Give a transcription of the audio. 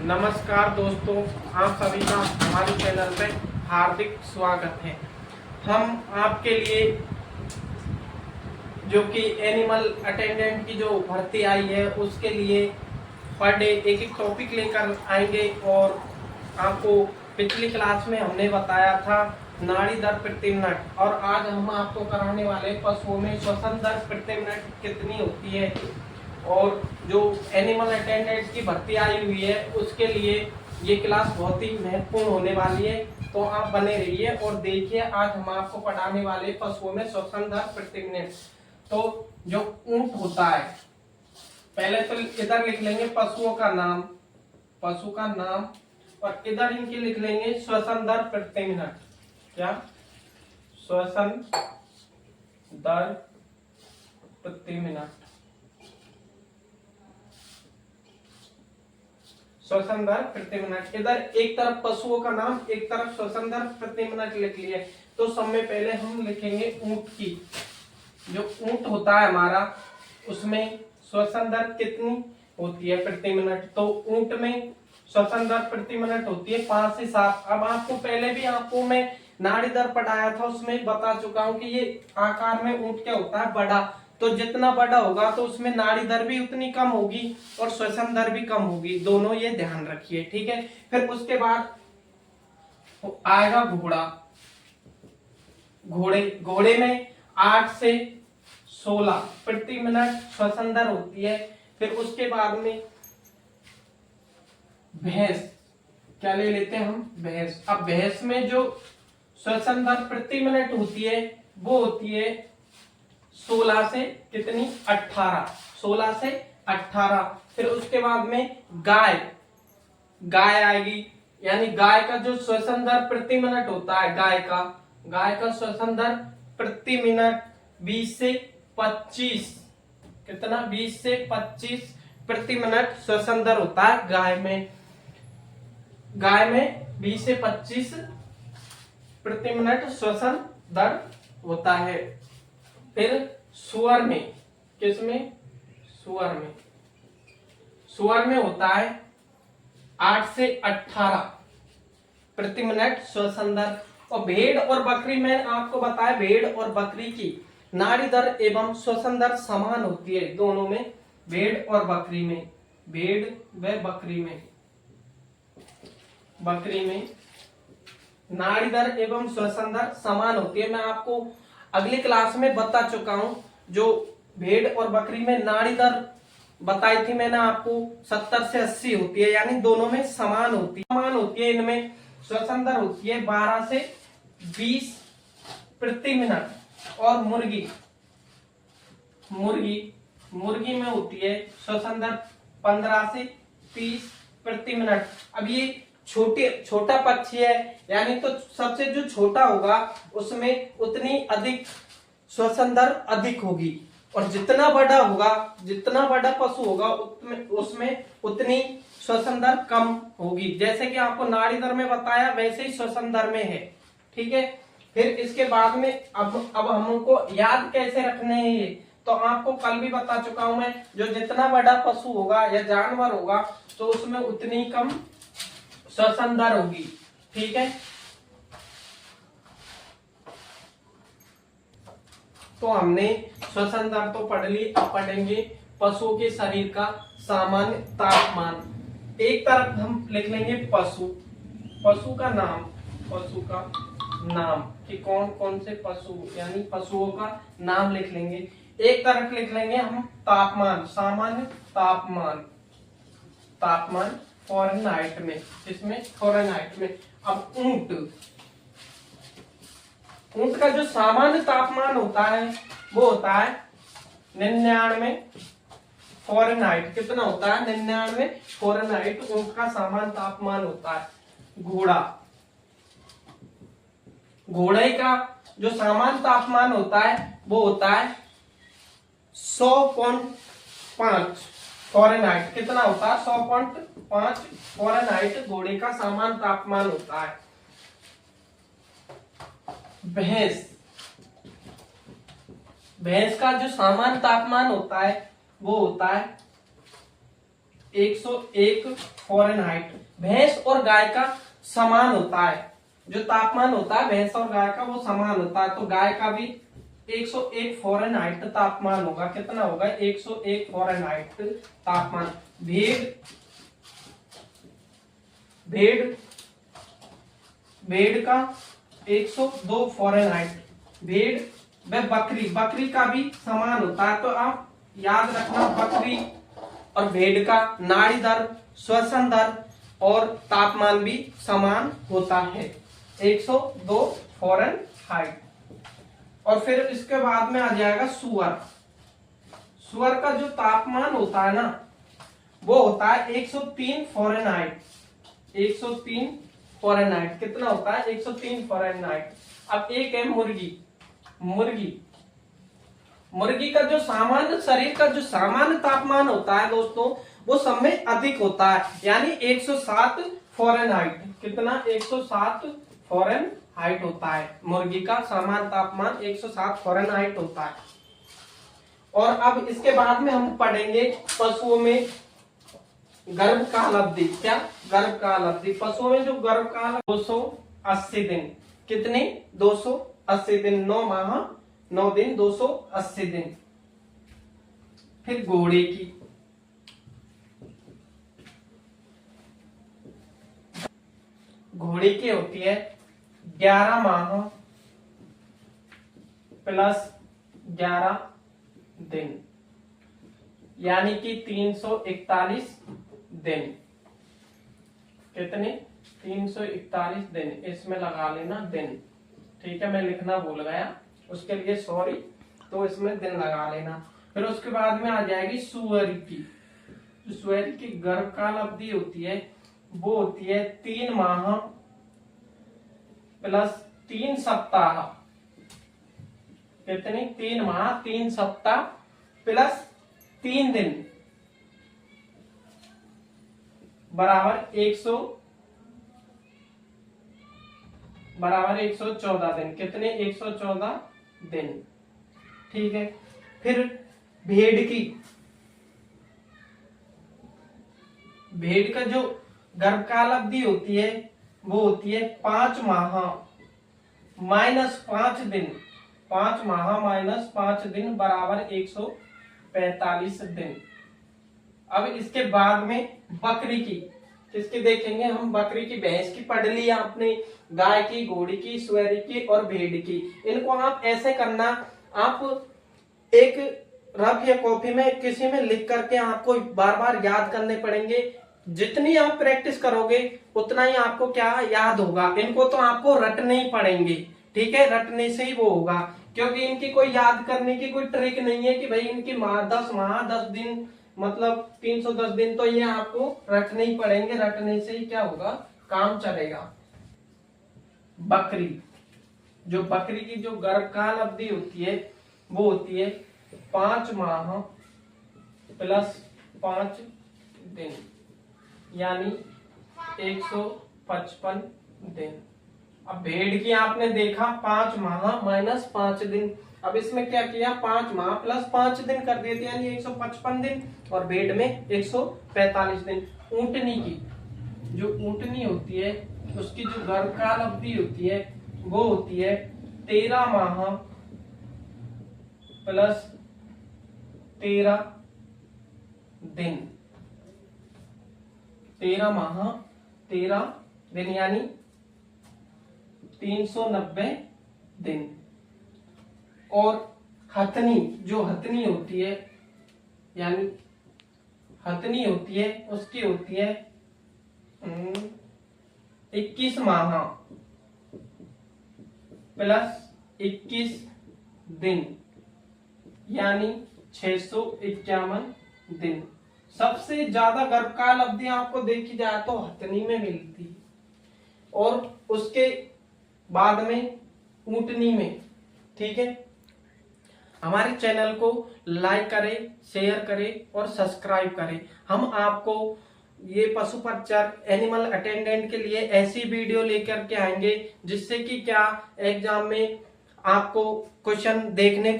नमस्कार दोस्तों, आप सभी का हमारे चैनल में हार्दिक स्वागत है। हम आपके लिए जो कि एनिमल अटेंडेंट की जो भर्ती आई है उसके लिए पर डे एक एक टॉपिक लेकर आएंगे। और आपको पिछली क्लास में हमने बताया था नाड़ी दर प्रति मिनट, और आज हम आपको कराने वाले पशुओं में श्वसन दर प्रति मिनट कितनी होती है। और जो एनिमल अटेंडेंट की भर्ती आई हुई है उसके लिए ये क्लास बहुत ही महत्वपूर्ण होने वाली है, तो आप बने रहिए और देखिए। आज हम आपको पढ़ाने वाले पशुओं में श्वसन दर प्रति मिनट। तो जो ऊंट होता है, पहले तो इधर लिख लेंगे पशुओं का नाम, पशु का नाम, और इधर इनके लिख लेंगे श्वसन दर प्रति मिनट। क्या? श्वसन दर प्रति मिनट। श्वसन दर प्रति मिनट। इधर एक तरफ पशुओं का नाम, एक तरफ श्वसन दर प्रति मिनट लिख लिए। तो सब में पहले हम लिखेंगे ऊंट की। जो ऊंट होता है हमारा, उसमें श्वसन दर कितनी होती है प्रति मिनट। तो ऊंट में श्वसन दर प्रति मिनट होती है 5 से 7। अब आपको पहले भी आपको मैं नाड़ी दर पढ़ाया था, उसमें बता चुका हूं कि ये आकार में ऊंट क्या होता है, बड़ा। तो जितना बड़ा होगा तो उसमें नाड़ी दर भी उतनी कम होगी और श्वसन दर भी कम होगी, दोनों ये ध्यान रखिए, ठीक है। फिर उसके बाद आएगा घोड़ा। घोड़े में 8 से 16 प्रति मिनट श्वसन दर होती है। फिर उसके बाद में भैंस, क्या ले लेते हैं हम, भैंस। अब भैंस में जो श्वसन दर प्रति मिनट होती है वो होती है 16 से कितनी, 18, 16 से 18। फिर उसके बाद में गाय आएगी, यानी गाय का जो श्वसन दर प्रति मिनट होता है, गाय का श्वसन दर प्रति मिनट 20 से 25, कितना, 20 से 25 प्रति मिनट श्वसन दर होता है गाय में 20 से 25 प्रति मिनट श्वसन दर होता है। फिर सुअर में, किसमें, सुअर में होता है 8 से 18 प्रति मिनट श्वसन दर। और भेड़ और बकरी में आपको बताया, भेड़ और बकरी की नाड़ी दर एवं श्वसन दर समान होती है दोनों में, भेड़ और बकरी में, भेड़ व बकरी में नाड़ी दर एवं श्वसन दर समान होती है। मैं आपको अगली क्लास में बता चुका हूं, जो भेड़ और बकरी में नाड़ी दर बताई थी मैंने आपको 70 से 80 होती है, यानी दोनों में समान होती है। इनमें श्वसन दर होती है 12 से 20 प्रति मिनट। और मुर्गी में होती है श्वसन दर 15 से 30 प्रति मिनट। अब ये छोटा पक्षी है, यानी तो सबसे जो छोटा होगा उसमें उतनी अधिक श्वसन दर अधिक होगी, और जितना बड़ा पशु होगा उसमें उतनी श्वसन दर कम होगी। जैसे कि आपको नाड़ी दर में बताया वैसे ही श्वसन दर में है, ठीक है। फिर इसके बाद में अब हमको याद कैसे रखने हैं ये, तो आपको कल भी बता चुका हूं मैं, जो जितना बड़ा पशु होगा या जानवर होगा तो उसमें उतनी कम श्वसन दर होगी, ठीक है। तो हमने श्वसन दर तो पढ़ ली, अब पढ़ेंगे पशुओं के शरीर का सामान्य तापमान। एक तरफ हम लिख लेंगे पशु का नाम कि कौन कौन से पशु, यानी पशुओं का नाम लिख लेंगे। एक तरफ लिख लेंगे हम तापमान, सामान्य तापमान फ़ारेनहाइट में, इसमें फ़ारेनहाइट में। अब ऊंट का जो सामान्य तापमान होता है वो होता है 99 फ़ारेनहाइट। कितना होता है, 99 फ़ारेनहाइट ऊंट का सामान्य तापमान होता है। घोड़े का जो सामान्य तापमान होता है वो होता है 100.5 फ़ारेनहाइट। कितना होता है, 100.5 फ़ारेनहाइट घोड़े का सामान्य तापमान होता है। भैंस का जो सामान्य तापमान होता है वो होता है 101 फ़ारेनहाइट। भैंस और गाय का समान होता है, जो तापमान होता है भैंस और गाय का वो समान होता है, तो गाय का भी 101 फ़ारेनहाइट तापमान होगा। कितना होगा? 101 फ़ारेनहाइट तापमान। भेड़ भेड़ भेड़ का 102 फ़ारेनहाइट। भेड़ व बकरी का भी समान होता है, तो आप याद रखना बकरी और भेड़ का नाड़ी दर, श्वसन दर और तापमान भी समान होता है, 102 फ़ारेनहाइट। और फिर इसके बाद में आ जाएगा सुअर। सुअर का जो तापमान होता है ना वो होता है 103 फ़ारेनहाइट। 103 फ़ारेनहाइट कितना होता है? 103 फ़ारेनहाइट। अब एक है मुर्गी का जो सामान्य शरीर का जो सामान्य तापमान होता है दोस्तों वो सब में अधिक होता है, यानी 107 फ़ारेनहाइट। कितना? 107 फ़ारेनहाइट होता है। मुर्गी का सामान्य तापमान 107 फ़ारेनहाइट होता है। और अब इसके बाद में हम पढ़ेंगे पशुओं में गर्भकाल अवधि। क्या? गर्भकाल अवधि। पशुओं में जो गर्भकाल 280 दिन। कितने? 280 दिन। 9 माह 9 दिन, 280 दिन। फिर घोड़े की होती है 11 माह प्लस 11 दिन, यानी कि 341 दिन। कितने? 341 दिन। इसमें लगा लेना दिन, ठीक है, मैं लिखना भूल गया, उसके लिए सॉरी। तो इसमें दिन लगा लेना। फिर उसके बाद में आ जाएगी सुअर की। सुअर की गर्भकाल अवधि होती है वो होती है 3 माह प्लस 3 सप्ताह। कितनी? 3 माह 3 सप्ताह प्लस 3 दिन बराबर 114 दिन। कितने? 114 दिन, ठीक है। फिर भेड़ का जो गर्भकाल अवधि होती है वो होती है 5 माह माइनस 5 दिन। 5 माह माइनस 5 दिन बराबर 145 दिन। अब इसके बाद में बकरी की, किसकी देखेंगे हम? बकरी की। भैंस की पढ़ ली आपने, गाय की, घोड़ी की, सुअर की और भेड़ की। इनको आप ऐसे करना, आप एक रफ या कॉपी में किसी में लिख करके आपको बार बार याद करने पड़ेंगे। जितनी आप प्रैक्टिस करोगे उतना ही आपको क्या याद होगा। इनको तो आपको रटने ही पड़ेंगे, ठीक है, रटने से ही वो होगा, क्योंकि इनकी कोई याद करने की कोई ट्रिक नहीं है कि भाई इनकी 10 माह 10 दिन मतलब 310 दिन, तो ये आपको रटने ही पड़ेंगे। रटने से ही क्या होगा? काम चलेगा। बकरी की जो गर्भकाल अवधि होती है वो होती है 5 माह प्लस 5 दिन, यानी 155 दिन। अब भेड़ की आपने देखा 5 माह माइनस 5 दिन। अब इसमें क्या किया? 5 माह प्लस 5 दिन कर दिए थे, यानी 155 दिन। और भेड़ में 145 दिन। ऊंटनी होती है उसकी जो गर्भकाल अवधि होती है वो होती है 13 माह प्लस 13 दिन। 13 माह 13 दिन, यानी 390 दिन। और हथनी होती है, यानी हथनी होती है उसकी होती है 21 माह प्लस 21 दिन, यानी 651 दिन। सबसे ज्यादा गर्भकाल अवधि आपको देखी जाए तो हथनी में मिलती है, और उसके बाद में ऊंटनी में, ठीक है। हमारे चैनल को लाइक करें, शेयर करें और सब्सक्राइब करें। हम आपको ये पशुपक्षर एनिमल अटेंडेंट के लिए ऐसी वीडियो लेकर के आएंगे जिससे कि क्या एग्जाम में आपको क्वेश्चन देखने को